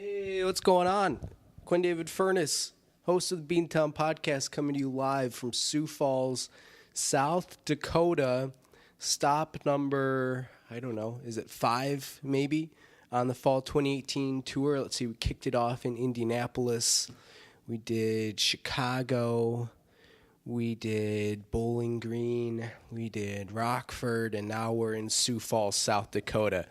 Hey, what's going on? Quinn David Furness, host of the Beantown podcast, coming to you live from Sioux Falls, South Dakota. Stop number, I don't know, is it 5 maybe, on the fall 2018 tour. Let's see, we kicked it off in Indianapolis. We did Chicago. We did Bowling Green. We did Rockford. And now we're in Sioux Falls, South Dakota.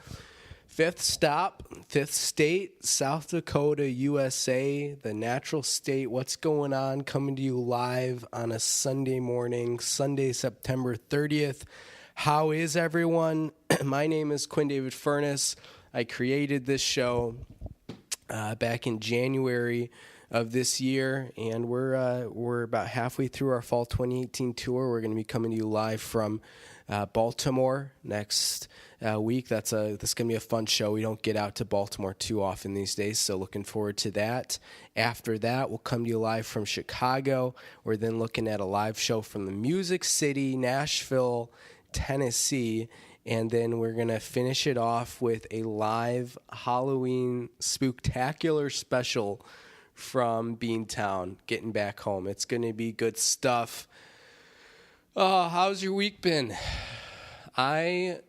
Fifth stop, fifth state, South Dakota, USA, the natural state. What's going on? Coming to you live on a Sunday morning, Sunday, September 30th. How is everyone? My name is Quinn David Furness. I created this show back in January of this year, and we're about halfway through our fall 2018 tour. We're going to be coming to you live from Baltimore next week. This is going to be a fun show. We don't get out to Baltimore too often these days, so looking forward to that. After that, we'll come to you live from Chicago. We're then looking at a live show from the Music City, Nashville, Tennessee, and then we're going to finish it off with a live Halloween spooktacular special from Beantown, getting back home. It's going to be good stuff. How's your week been? Last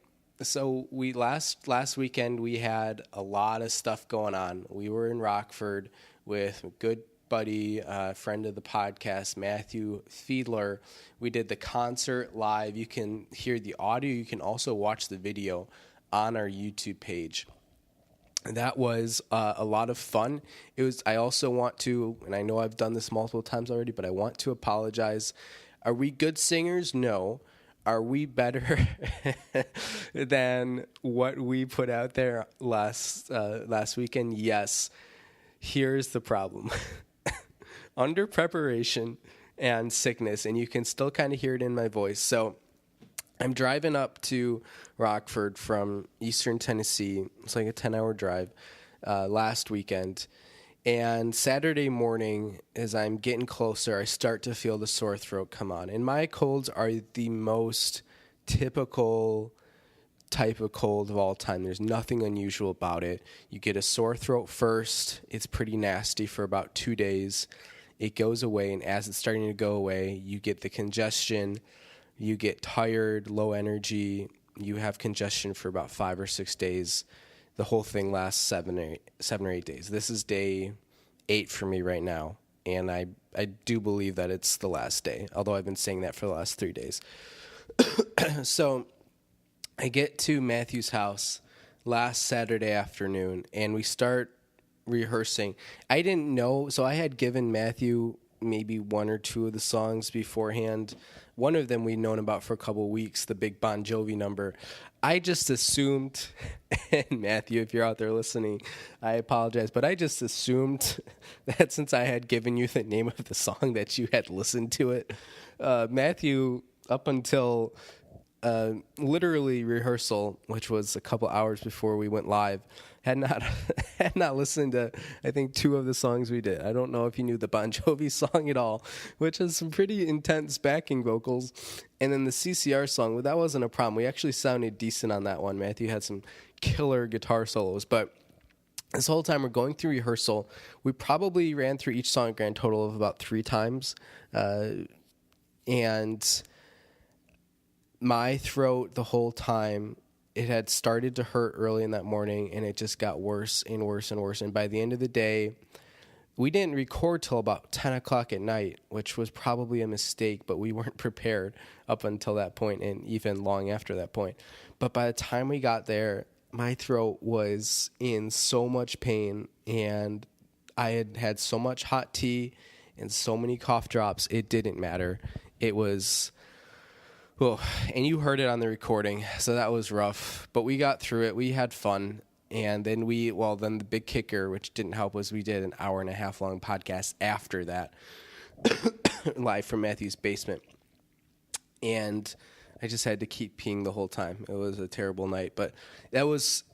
weekend we had a lot of stuff going on. We were in Rockford with a good buddy, friend of the podcast, Matthew Fiedler. We did the concert live. You can hear the audio. You can also watch the video on our YouTube page. That was a lot of fun. I also want to, and I know I've done this multiple times already, but I want to apologize. Are we good singers? No. Are we better than what we put out there last weekend? Yes. Here's the problem. Under preparation and sickness, and you can still kind of hear it in my voice. So I'm driving up to Rockford from eastern Tennessee. It's like a 10-hour drive last weekend. And Saturday morning, as I'm getting closer, I start to feel the sore throat come on. And my colds are the most typical type of cold of all time. There's nothing unusual about it. You get a sore throat first. It's pretty nasty for about 2 days. It goes away, and as it's starting to go away, you get the congestion. You get tired, low energy. You have congestion for about 5 or 6 days. The whole thing lasts 7 or 8 days. This is day 8 for me right now, and I do believe that it's the last day, although I've been saying that for the last 3 days. So I get to Matthew's house last Saturday afternoon, and we start rehearsing. I didn't know, so I had given Matthew maybe 1 or 2 of the songs beforehand. One of them we'd known about for a couple of weeks, the big Bon Jovi number. I just assumed, and Matthew, if you're out there listening, I apologize, but I just assumed that since I had given you the name of the song that you had listened to it. Matthew, up until literally rehearsal, which was a couple hours before we went live, had not listened to, I think, 2 of the songs we did. I don't know if you knew the Bon Jovi song at all, which has some pretty intense backing vocals. And then the CCR song, well, that wasn't a problem. We actually sounded decent on that one. Matthew had some killer guitar solos. But this whole time we're going through rehearsal, we probably ran through each song a grand total of about 3 times. And my throat the whole time, it had started to hurt early in that morning, and it just got worse and worse and worse. And by the end of the day, we didn't record till about 10 o'clock at night, which was probably a mistake, but we weren't prepared up until that point and even long after that point. But by the time we got there, my throat was in so much pain, and I had had so much hot tea and so many cough drops, it didn't matter. It was... Oh, and you heard it on the recording, so that was rough. But we got through it. We had fun. And then then the big kicker, which didn't help, was we did an 1.5 hour long podcast after that, live from Matthew's basement. And I just had to keep peeing the whole time. It was a terrible night. But it was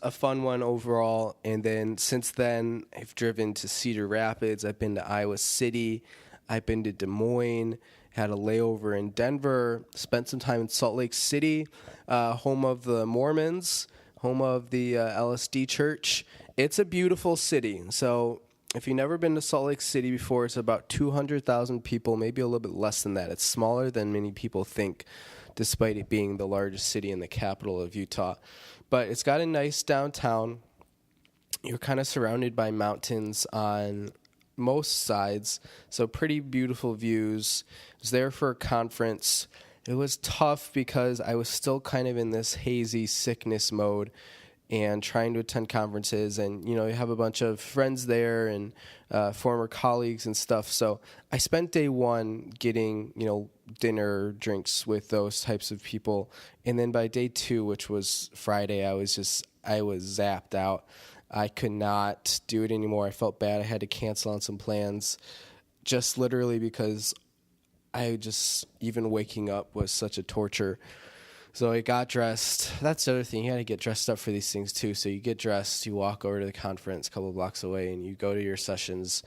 a fun one overall. And then since then, I've driven to Cedar Rapids. I've been to Iowa City. I've been to Des Moines. Had a layover in Denver, spent some time in Salt Lake City, home of the Mormons, home of the LSD church, It's a beautiful city. So if you've never been to Salt Lake City before, it's about 200,000 people, maybe a little bit less than that. It's smaller than many people think, despite it being the largest city in the capital of Utah. But it's got a nice downtown. You're kind of surrounded by mountains on most sides, so pretty beautiful views. I was there for a conference. It was tough because I was still kind of in this hazy sickness mode and trying to attend conferences, and you have a bunch of friends there and former colleagues and stuff. So I spent day one getting dinner, drinks with those types of people, and then by day two, which was Friday, I was zapped out. I could not do it anymore. I felt bad. I had to cancel on some plans, just literally because even waking up was such a torture. So I got dressed. That's the other thing. You got to get dressed up for these things too. So you get dressed, you walk over to the conference a couple of blocks away, and you go to your sessions.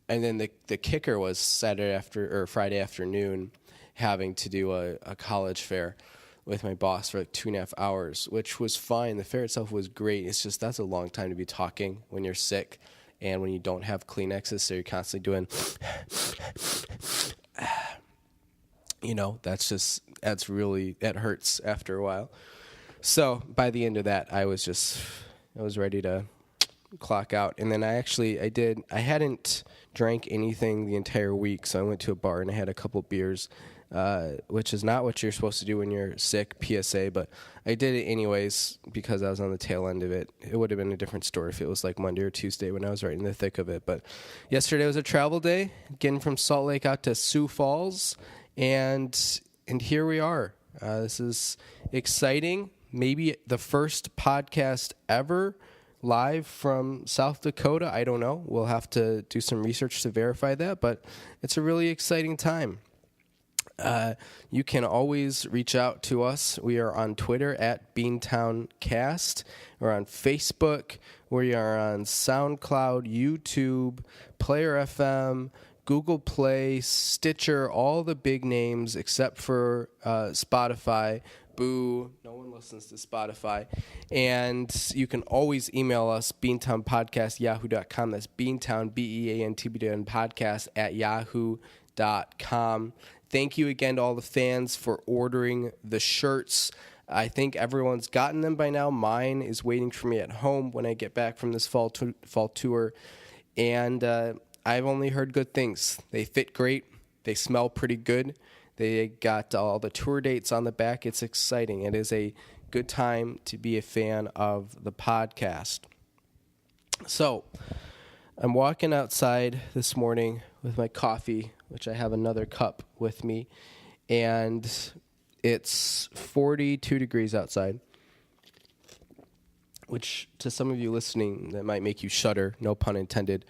And then the kicker was Friday afternoon, having to do a college fair with my boss for like 2.5 hours, which was fine. The fair itself was great. It's just that's a long time to be talking when you're sick and when you don't have Kleenexes, so you're constantly doing that hurts after a while. So by the end of that, I was ready to clock out. And then I hadn't drank anything the entire week, so I went to a bar and I had a couple beers, which is not what you're supposed to do when you're sick, PSA, but I did it anyways because I was on the tail end of it. It would have been a different story if it was like Monday or Tuesday when I was right in the thick of it. But yesterday was a travel day, getting from Salt Lake out to Sioux Falls, and here we are. This is exciting. Maybe the first podcast ever live from South Dakota. I don't know. We'll have to do some research to verify that, but it's a really exciting time. You can always reach out to us. We are on Twitter at Beantown Cast. We're on Facebook. We are on SoundCloud, YouTube, Player FM, Google Play, Stitcher, all the big names except for Spotify. Boo, no one listens to Spotify. And you can always email us, beantownpodcast@yahoo.com. That's Beantown, BEANTBN podcast @yahoo.com. Thank you again to all the fans for ordering the shirts. I think everyone's gotten them by now. Mine is waiting for me at home when I get back from this fall tour. And I've only heard good things. They fit great. They smell pretty good. They got all the tour dates on the back. It's exciting. It is a good time to be a fan of the podcast. So I'm walking outside this morning with my coffee, which I have another cup with me, and it's 42 degrees outside, which to some of you listening, that might make you shudder, no pun intended.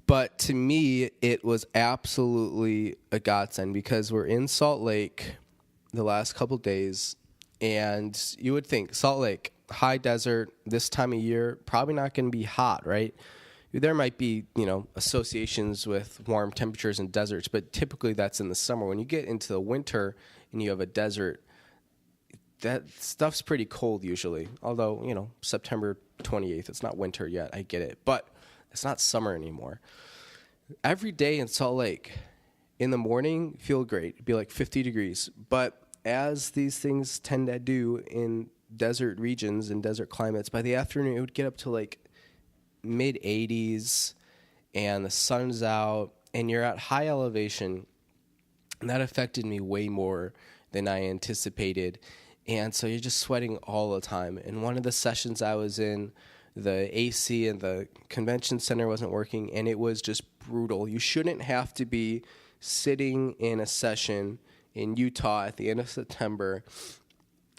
But to me, it was absolutely a godsend because we're in Salt Lake the last couple days, and you would think Salt Lake, high desert, this time of year, probably not going to be hot, right? There might be, associations with warm temperatures and deserts, but typically that's in the summer. When you get into the winter and you have a desert, that stuff's pretty cold usually. Although, September 28th, it's not winter yet. I get it. But it's not summer anymore. Every day in Salt Lake, in the morning, feel great. It'd be like 50 degrees. But as these things tend to do in desert regions and desert climates, by the afternoon, it would get up to like mid-80s, and the sun's out, and you're at high elevation. And that affected me way more than I anticipated. And so you're just sweating all the time. And one of the sessions I was in, the AC in the convention center wasn't working, and it was just brutal. You shouldn't have to be sitting in a session in Utah at the end of September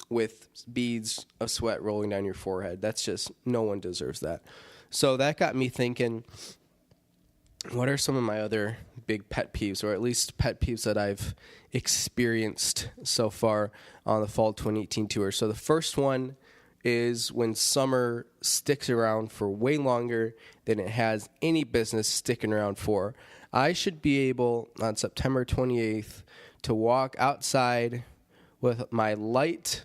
with beads of sweat rolling down your forehead. That's just, no one deserves that. So that got me thinking, what are some of my other big pet peeves, or at least pet peeves that I've experienced so far on the fall 2018 tour? So the first one is when summer sticks around for way longer than it has any business sticking around for. I should be able, on September 28th, to walk outside with my light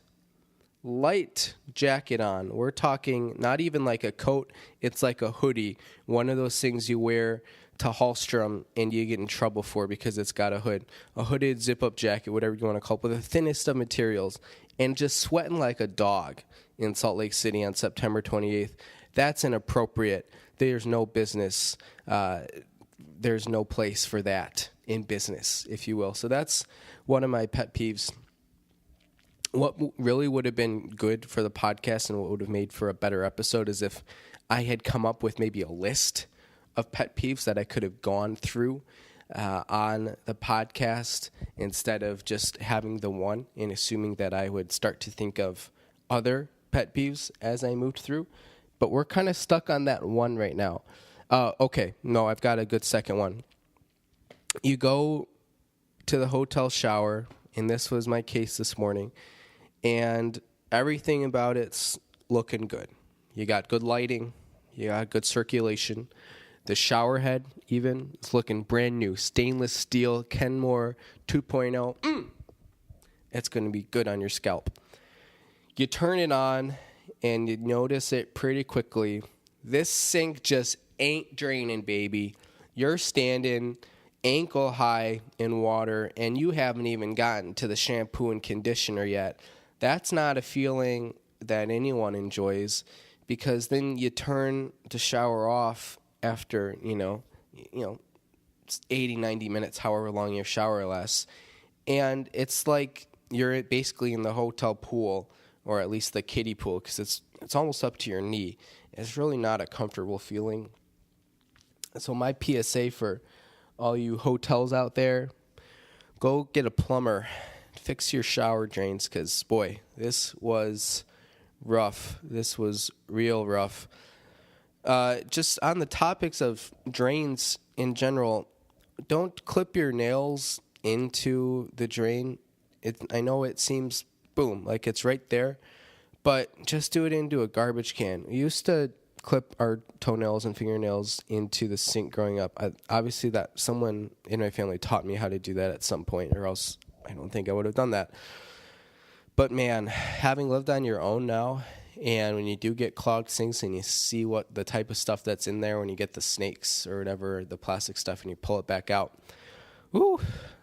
light jacket on. We're talking not even like a coat, it's like a hoodie. One of those things you wear to Hallstrom and you get in trouble for because it's got a hood. A hooded zip-up jacket, whatever you want to call it, with the thinnest of materials. And just sweating like a dog in Salt Lake City on September 28th. That's inappropriate. There's no business. There's no place for that in business, if you will. So that's one of my pet peeves. What really would have been good for the podcast and what would have made for a better episode is if I had come up with maybe a list of pet peeves that I could have gone through on the podcast instead of just having the one and assuming that I would start to think of other pet peeves as I moved through. But we're kind of stuck on that one right now. Okay, no, I've got a good second one. You go to the hotel shower, and this was my case this morning, and everything about it's looking good. You got good lighting. You got good circulation. The shower head, even, is looking brand new. Stainless steel, Kenmore 2.0. It's going to be good on your scalp. You turn it on, and you notice it pretty quickly. This sink just ain't draining, baby. You're standing ankle high in water, and you haven't even gotten to the shampoo and conditioner yet. That's not a feeling that anyone enjoys, because then you turn the shower off after, 80, 90 minutes, however long your shower lasts. And it's like you're basically in the hotel pool, or at least the kiddie pool, because it's almost up to your knee. It's really not a comfortable feeling. So my PSA for all you hotels out there, go get a plumber, fix your shower drains, because, boy, this was rough. This was real rough. Just on the topics of drains in general, don't clip your nails into the drain. I know it seems, boom, like it's right there, but just do it into a garbage can. We used to clip our toenails and fingernails into the sink growing up. Obviously, that someone in my family taught me how to do that at some point, or else I don't think I would have done that. But man, having lived on your own now, and when you do get clogged sinks and you see what the type of stuff that's in there when you get the snakes or whatever, the plastic stuff, and you pull it back out, a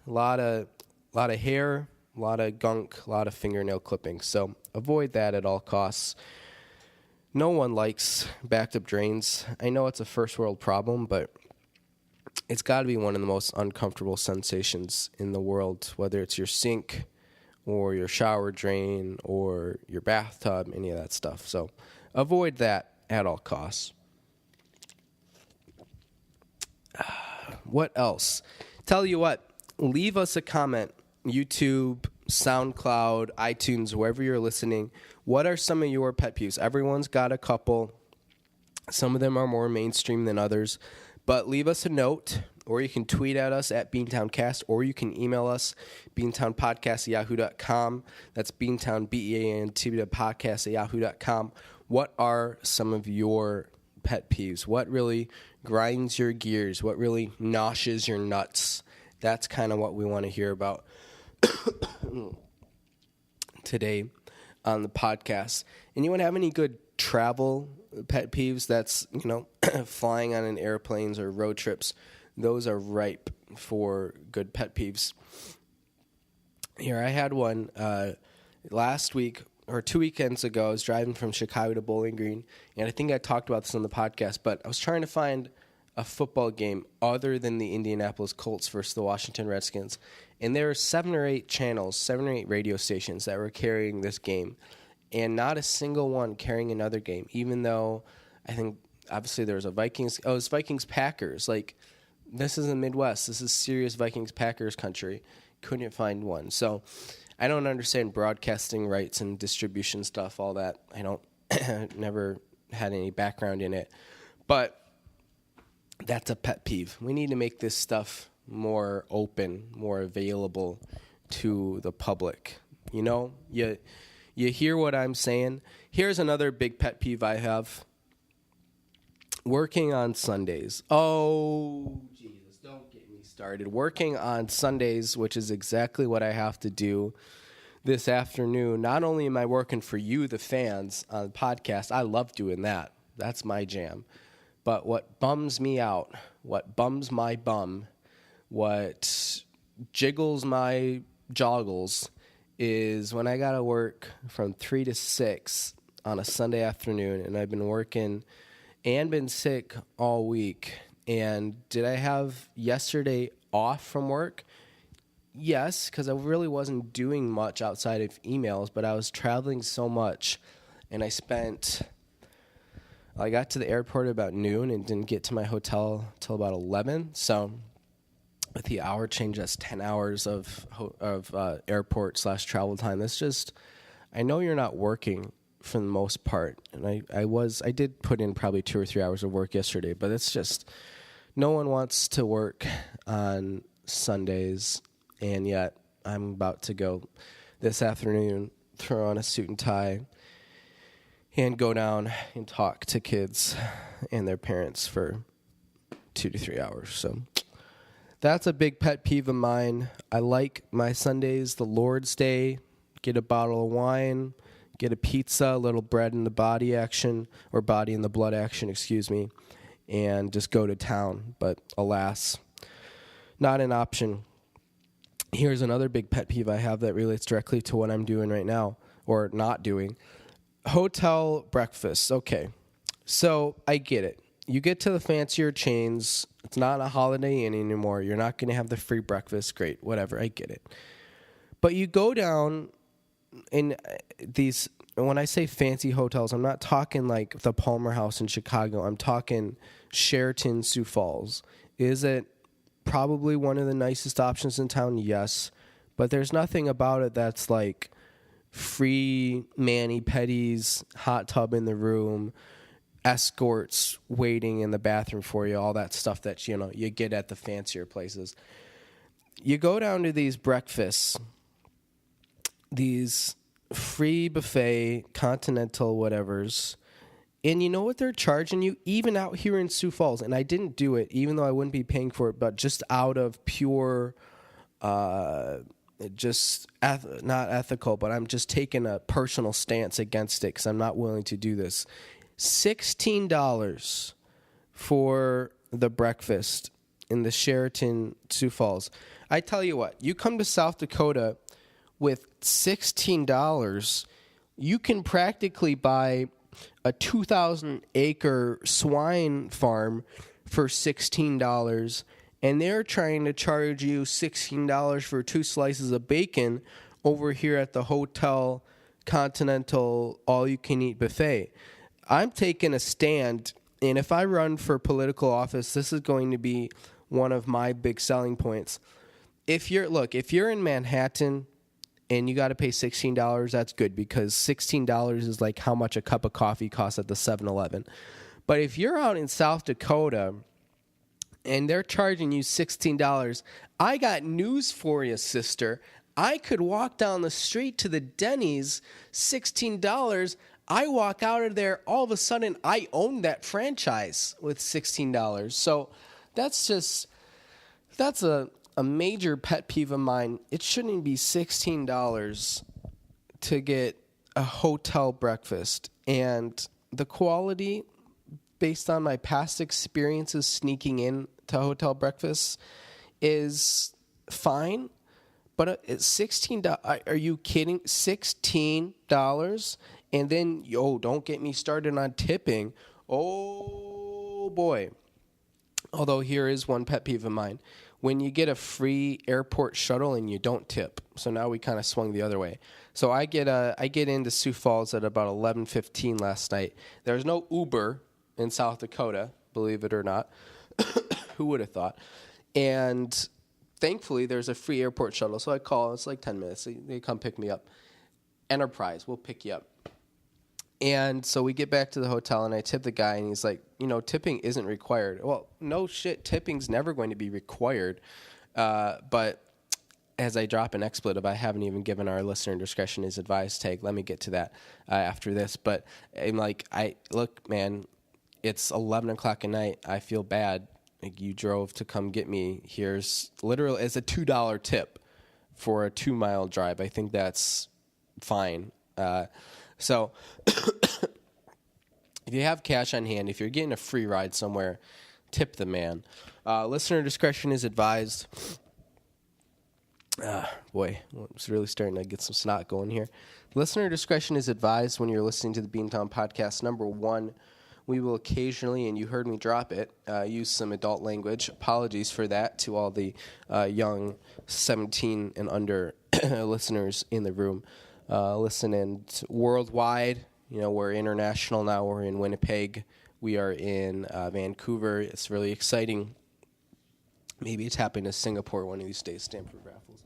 lot of hair, a lot of gunk, a lot of fingernail clippings. So avoid that at all costs. No one likes backed up drains. I know it's a first world problem, but it's got to be one of the most uncomfortable sensations in the world, whether it's your sink or your shower drain or your bathtub, any of that stuff. So avoid that at all costs. What else? Tell you what, leave us a comment. YouTube, SoundCloud, iTunes, wherever you're listening. What are some of your pet peeves? Everyone's got a couple. Some of them are more mainstream than others. But leave us a note, or you can tweet at us at BeantownCast, or you can email us, beantownpodcast@yahoo.com. That's Beantown, BEANT, podcast@yahoo.com. What are some of your pet peeves? What really grinds your gears? What really noshes your nuts? That's kind of what we want to hear about today on the podcast. Anyone have any good travel pet peeves? That's, flying on an airplanes or road trips. Those are ripe for good pet peeves. Here, I had one last week or 2 weekends ago. I was driving from Chicago to Bowling Green, and I think I talked about this on the podcast, but I was trying to find a football game other than the Indianapolis Colts versus the Washington Redskins. And there were 7 or 8 radio stations that were carrying this game, and not a single one carrying another game, even though I think obviously there was a Vikings. Oh, it was Vikings-Packers. Like, this is the Midwest. This is serious Vikings-Packers country. Couldn't find one. So I don't understand broadcasting rights and distribution stuff, all that. I don't, never had any background in it. But that's a pet peeve. We need to make this stuff more open, more available to the public. You hear what I'm saying? Here's another big pet peeve I have. Working on Sundays. Oh, Jesus, don't get me started. Working on Sundays, which is exactly what I have to do this afternoon. Not only am I working for you, the fans, on the podcast, I love doing that. That's my jam. But what bums me out, what bums my bum, what jiggles my joggles is when I got to work from 3 to 6 on a Sunday afternoon, and I've been working and been sick all week. And did I have yesterday off from work? Yes, because I really wasn't doing much outside of emails, but I was traveling so much, and I got to the airport about noon and didn't get to my hotel till about 11. So with the hour change, that's 10 hours of airport/travel time. That's just, I know you're not working for the most part, and I did put in probably 2 or 3 hours of work yesterday, but it's just, no one wants to work on Sundays, and yet I'm about to go this afternoon, throw on a suit and tie, and go down and talk to kids and their parents for 2 to 3 hours. So that's a big pet peeve of mine. I like my Sundays, the Lord's Day, get a bottle of wine, get a pizza, a little bread in the body action, or body in the blood action, excuse me, and just go to town. But alas, not an option. Here's another big pet peeve I have that relates directly to what I'm doing right now, or not doing. Hotel breakfast. Okay, so I get it. You get to the fancier chains, it's not a Holiday Inn anymore. You're not going to have the free breakfast. Great, whatever, I get it. But you go down in these, when I say fancy hotels, I'm not talking like the Palmer House in Chicago. I'm talking Sheraton, Sioux Falls. Is it probably one of the nicest options in town? Yes. But there's nothing about it that's like free mani-pedis, hot tub in the room, escorts waiting in the bathroom for you, all that stuff that, you know, you get at the fancier places. You go down to these breakfasts, these free buffet, continental whatevers, and you know what they're charging you, even out here in Sioux Falls, and I didn't do it, even though I wouldn't be paying for it, but just out of pure, not ethical, but I'm just taking a personal stance against it because I'm not willing to do this. $16 for the breakfast in the Sheraton Sioux Falls. I tell you what, you come to South Dakota with $16, you can practically buy a 2,000-acre swine farm for $16, and they're trying to charge you $16 for 2 slices of bacon over here at the Hotel Continental all-you-can-eat buffet. I'm taking a stand, and if I run for political office, this is going to be one of my big selling points. If you're in Manhattan and you got to pay $16, that's good, because $16 is like how much a cup of coffee costs at the 7-Eleven. But if you're out in South Dakota and they're charging you $16, I got news for you, sister. I could walk down the street to the Denny's, $16. I walk out of there, all of a sudden I own that franchise with $16. So that's a major pet peeve of mine. It shouldn't be $16 to get a hotel breakfast. And the quality, based on my past experiences sneaking in to hotel breakfasts, is fine. But it's $16. Are you kidding? $16? And then, don't get me started on tipping. Oh, boy. Although here is one pet peeve of mine. When you get a free airport shuttle and you don't tip. So now we kind of swung the other way. So I get into Sioux Falls at about 11:15 last night. There's no Uber in South Dakota, believe it or not. Who would have thought? And thankfully, there's a free airport shuttle. So I call. It's like 10 minutes. They come pick me up. Enterprise, we'll pick you up. And so we get back to the hotel, and I tip the guy, and he's like, tipping isn't required. Well, no shit, tipping's never going to be required. But as I drop an expletive, I haven't even given our listener discretion his advice tag. Let me get to that after this. But I'm like, look, man, it's 11 o'clock at night. I feel bad. Like, you drove to come get me. Here's literally, it's a $2 tip for a 2-mile drive. I think that's fine. So if you have cash on hand, if you're getting a free ride somewhere, tip the man. Listener discretion is advised. Boy, it's really starting to get some snot going here. Listener discretion is advised when you're listening to the Beantown podcast. Number one, we will occasionally, and you heard me drop it, use some adult language. Apologies for that to all the young 17 and under listeners in the room. Listening worldwide. We're international now. We're in Winnipeg. We are in Vancouver. It's really exciting. Maybe it's happening to Singapore one of these days, Stanford Raffles.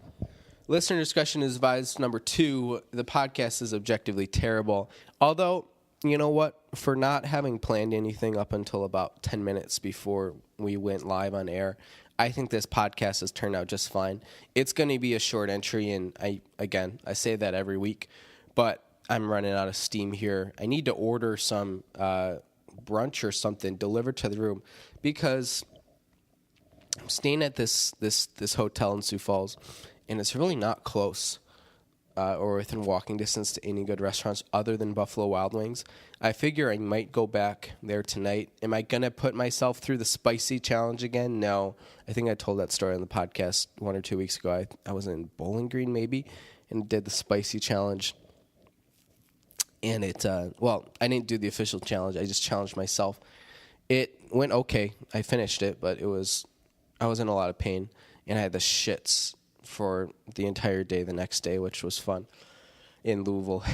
Listener discussion is advised. Number two, the podcast is objectively terrible. Although, you know what? For not having planned anything up until about 10 minutes before we went live on air, I think this podcast has turned out just fine. It's going to be a short entry, and I say that every week, but I'm running out of steam here. I need to order some brunch or something delivered to the room because I'm staying at this hotel in Sioux Falls, and it's really not close or within walking distance to any good restaurants other than Buffalo Wild Wings. I figure I might go back there tonight. Am I going to put myself through the spicy challenge again? No. I think I told that story on the podcast 1 or 2 weeks ago. I was in Bowling Green maybe and did the spicy challenge. And I didn't do the official challenge. I just challenged myself. It went okay. I finished it, but I was in a lot of pain, and I had the shits for the entire day the next day, which was fun in Louisville.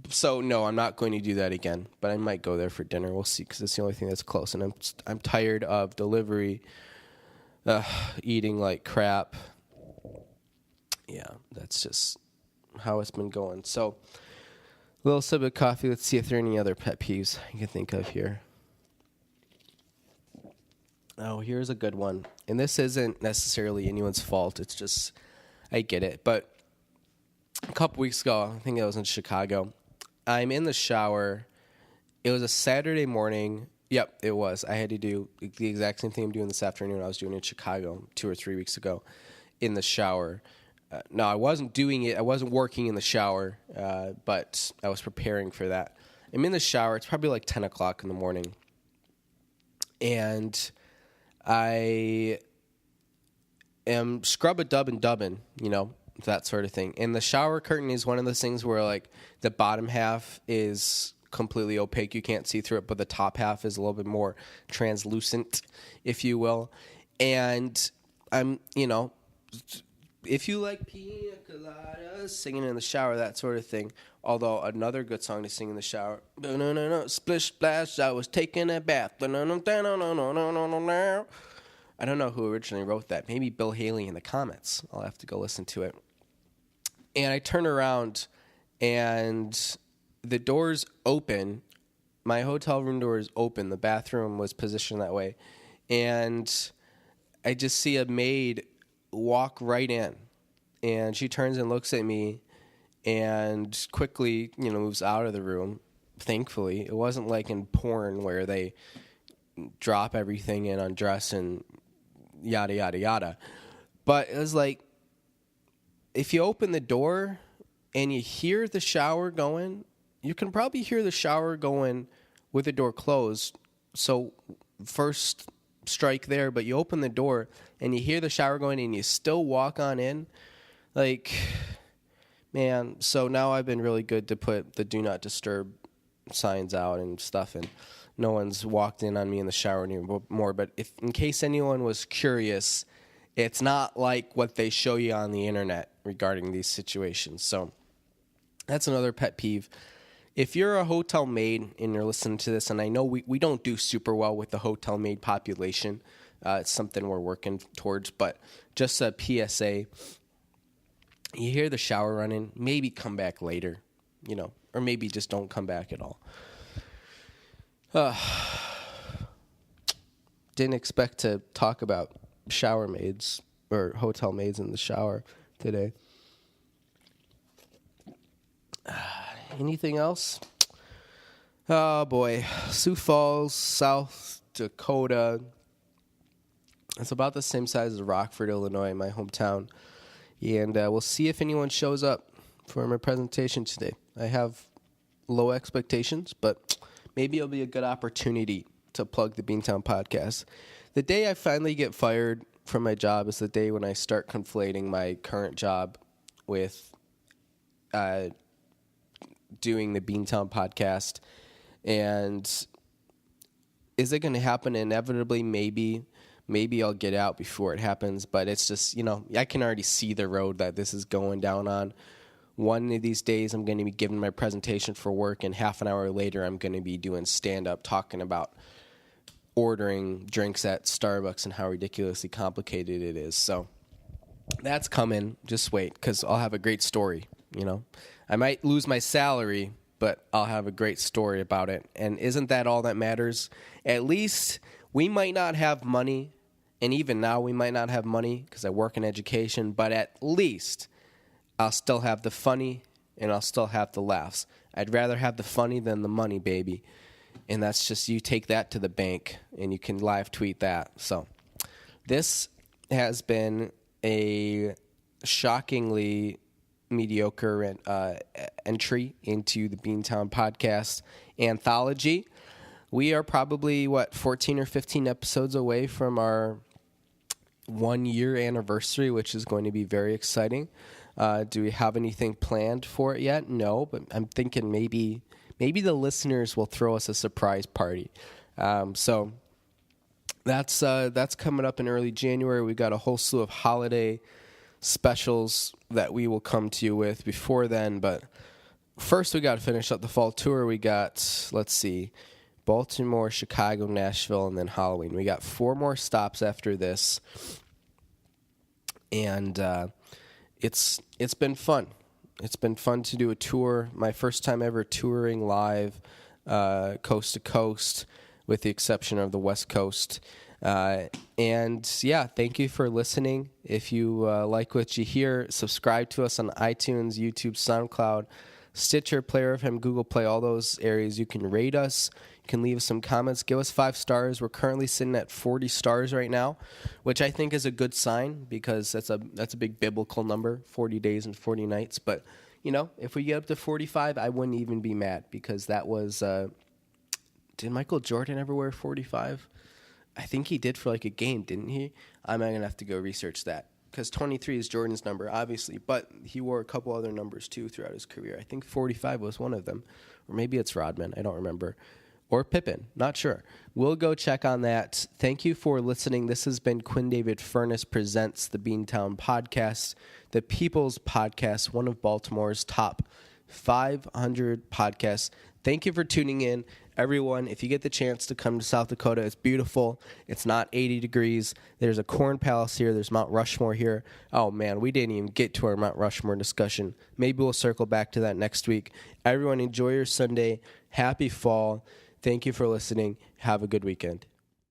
So no, I'm not going to do that again, but I might go there for dinner. We'll see, because it's the only thing that's close, and I'm tired of delivery, eating like crap. Yeah, that's just how it's been going. So, a little sip of coffee. Let's see if there are any other pet peeves I can think of here. Oh, here's a good one. And this isn't necessarily anyone's fault. It's just, I get it. But a couple weeks ago, I think I was in Chicago. I'm in the shower. It was a Saturday morning. Yep, it was. I had to do the exact same thing I'm doing this afternoon I was doing in Chicago 2 or 3 weeks ago in the shower. No, I wasn't doing it. I wasn't working in the shower, but I was preparing for that. I'm in the shower. It's probably like 10 o'clock in the morning. And I am scrub-a-dub-and-dubbing, that sort of thing. And the shower curtain is one of those things where, like, the bottom half is completely opaque. You can't see through it, but the top half is a little bit more translucent, if you will. And I'm, if you like Pina Coladas, singing in the shower, that sort of thing. Although another good song to sing in the shower, splish splash, I was taking a bath. I don't know who originally wrote that. Maybe Bill Haley in the comments. I'll have to go listen to it. And I turn around, and the door's open. My hotel room door is open. The bathroom was positioned that way. And I just see a maid walk right in, and she turns and looks at me and quickly, moves out of the room. Thankfully, it wasn't like in porn where they drop everything and undress and yada, yada, yada. But it was like, if you open the door and you hear the shower going, you can probably hear the shower going with the door closed. So first strike there, but you open the door and you hear the shower going and you still walk on in. Like, man, so now I've been really good to put the do not disturb signs out and stuff, and no one's walked in on me in the shower anymore. But if, in case anyone was curious, it's not like what they show you on the internet regarding these situations. So that's another pet peeve. If you're a hotel maid and you're listening to this, and I know we don't do super well with the hotel maid population, it's something we're working towards, but just a PSA, you hear the shower running, maybe come back later, or maybe just don't come back at all. Didn't expect to talk about shower maids or hotel maids in the shower today. Anything else? Oh, boy. Sioux Falls, South Dakota. It's about the same size as Rockford, Illinois, my hometown. And we'll see if anyone shows up for my presentation today. I have low expectations, but maybe it'll be a good opportunity to plug the Beantown podcast. The day I finally get fired from my job is the day when I start conflating my current job with doing the Beantown podcast. And is it going to happen inevitably? Maybe I'll get out before it happens, but it's just, I can already see the road that this is going down on. One of these days, I'm going to be giving my presentation for work, and half an hour later, I'm going to be doing stand-up talking about ordering drinks at Starbucks and how ridiculously complicated it is. So that's coming. Just wait, because I'll have a great story, I might lose my salary, but I'll have a great story about it. And isn't that all that matters? At least we might not have money, and even now we might not have money because I work in education, but at least I'll still have the funny and I'll still have the laughs. I'd rather have the funny than the money, baby. And that's just, you take that to the bank and you can live tweet that. So this has been a shockingly mediocre entry into the Beantown podcast anthology. We are probably, 14 or 15 episodes away from our 1-year anniversary, which is going to be very exciting. Do we have anything planned for it yet? No, but I'm thinking maybe the listeners will throw us a surprise party. So that's coming up in early January. We got a whole slew of holiday specials that we will come to you with before then. But first, we got to finish up the fall tour. We got, Baltimore, Chicago, Nashville, and then Halloween. We got 4 more stops after this, and it's been fun. It's been fun to do a tour. My first time ever touring live, coast to coast, with the exception of the West Coast. And yeah, thank you for listening. If you like what you hear, subscribe to us on iTunes, YouTube, SoundCloud, Stitcher, Player FM, Google Play, all those areas. You can rate us. You can leave us some comments. Give us 5 stars. We're currently sitting at 40 stars right now, which I think is a good sign because that's a big biblical number, 40 days and 40 nights. But, if we get up to 45, I wouldn't even be mad because that was did Michael Jordan ever wear 45? I think he did for a game, didn't he? I'm going to have to go research that. Because 23 is Jordan's number, obviously, but he wore a couple other numbers, too, throughout his career. I think 45 was one of them. Or maybe it's Rodman. I don't remember. Or Pippen. Not sure. We'll go check on that. Thank you for listening. This has been Quinn David Furness Presents the Beantown Podcast, the People's Podcast, one of Baltimore's top 500 podcasts. Thank you for tuning in. Everyone, if you get the chance to come to South Dakota, it's beautiful. It's not 80 degrees. There's a corn palace here. There's Mount Rushmore here. Oh, man, we didn't even get to our Mount Rushmore discussion. Maybe we'll circle back to that next week. Everyone, enjoy your Sunday. Happy fall. Thank you for listening. Have a good weekend.